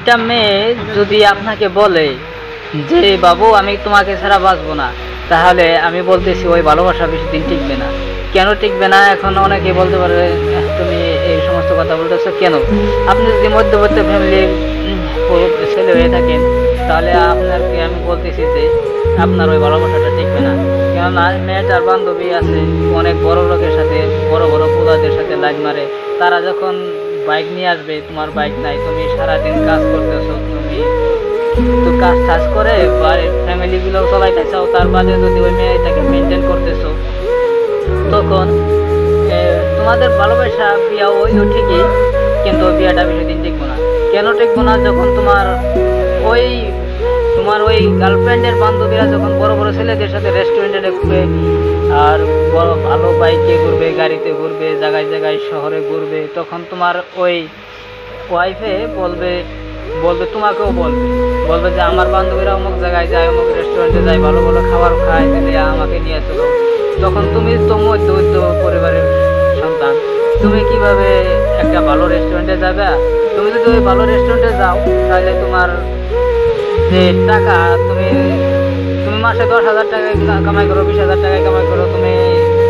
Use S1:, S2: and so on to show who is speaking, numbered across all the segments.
S1: একটা মেয়ে যদি আপনাকে বলে যে বাবু আমি তোমাকে ছাড়া বাঁচবো না, তাহলে আমি বলতেছি ওই ভালোবাসা বেশি দিন টিকবে না। কেন টিকবে না? এখন অনেকে বলতে পারে তুমি এই সমস্ত কথা বলতেছো কেন? আপনি যদি মধ্যবিত্ত ফ্যামিলির ছেলে হয়ে থাকেন, তাহলে আপনাকে আমি বলতেছি যে আপনার ওই ভালোবাসাটা টিকবে না। কেননা মেয়েটার বান্ধবী আছে অনেক বড় লোকের সাথে, বড় বড় পোলাদের সাথে লাইন মারে। তারা যখন বাইক নিয়ে আসবে, তোমার বাইক নাই, তুমি সারাদিন কাজ করতেছো, তুমি তো কাজ টাজ করে বাড়ির ফ্যামিলিগুলো চলাইতেছো, তার বাদে যদি ওই মেয়েটাকে মেনটেন করতেছো, তখন তোমাদের ভালোবাসা বিয়া ওইও ঠিকই, কিন্তু বিয়াটা বেশি দিন টিকবো না। কেন টিকবো না? যখন তোমার ওই গার্লফ্রেন্ডের বান্ধবীরা যখন বড় বড় ছেলেদের সাথে রেস্টুরেন্টে ঘুরবে, আর বড় ভালো বাইকে ঘুরবে, গাড়িতে ঘুরবে, জায়গায় জায়গায় শহরে ঘুরবে, তখন তোমার ওই ওয়াইফে বলবে বলবে তোমাকেও বলবে বলবে যে আমার বান্ধবীরা অমুক জায়গায় যায়, অমুক রেস্টুরেন্টে যায়, ভালো ভালো খাবার খায়, দিলে আমাকে নিয়ে চলো। তখন তুমি তো মধ্যবিত্ত পরিবারের সন্তান, তুমি কিভাবে একটা ভালো রেস্টুরেন্টে যাবে? তুমি যদি ওই ভালো রেস্টুরেন্টে যাও, তাহলে তোমার যে টাকা, তুমি তুমি মাসে 10,000 টাকায় কামাই করো, 20,000 টাকায় কামাই করো, তুমি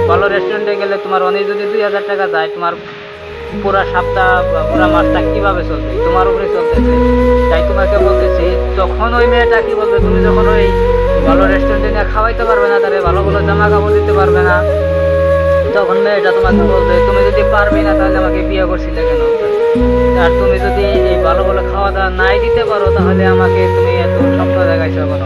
S1: ভালো রেস্টুরেন্টে গেলে তোমার অনেক যদি 2,000 টাকা যায়, তোমার পুরা সপ্তাহ বা পুরা মাসটা কিভাবে চলবে? তোমার উপরে চলতেছে। তাই তোমাকে বলতেছি, তখন ওই মেয়েটা কি বলবে? তুমি যখন ওই ভালো রেস্টুরেন্টে নিয়ে খাওয়াইতে পারবে না, তাহলে ভালো ভালো জামা কাপড় দিতে পারবে না, তখন মেয়েটা তোমাকে বলবে তুমি যদি পারবে না তাহলে আমাকে বিয়ে করছিলে কেন? আর তুমি যদি এই ভালো ভালো খাওয়া দাওয়া নাই দিতে পারো, তাহলে আমাকে তুমি এত স্বপ্ন দেখাইছো কেন?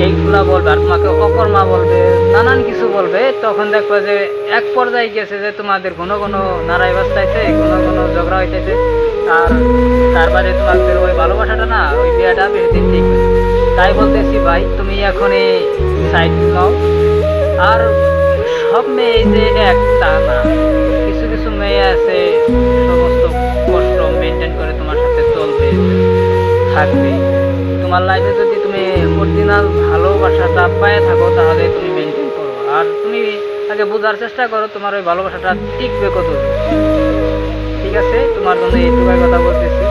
S1: এইগুলা বলবে। আর তোমাকে অকর্মা বলবে, নানান কিছু বলবে। তখন দেখবে যে এক পর্যায়ে গেছে যে তোমাদের ঘন ঘন নাড়াই বাজতাইছে, ঘন ঘন ঝগড়া হইতেছে, আর তারপরে তোমাদের ওই ভালোবাসাটা না, ওই বিয়েটা বেশি দিন টিকবে না। তাই বলতেছি ভাই, তুমি এখনই সাইড নাও। আর সব মেয়ে যে একটা না, কিছু কিছু মেয়ে আছে সমস্ত কষ্ট মেনটেন করে তোমার সাথে চলবে, থাকবে। তোমার লাইফে যদি তুমি অরিজিনাল ভালোবাসাটা পায়ে থাকো, তাহলে তুমি মেনটেন করো। আর তুমি আগে বোঝার চেষ্টা করো তোমার ওই ভালোবাসাটা টিকবে কত। ঠিক আছে, তোমার জন্য এইটুকাই কথা বলতেছি।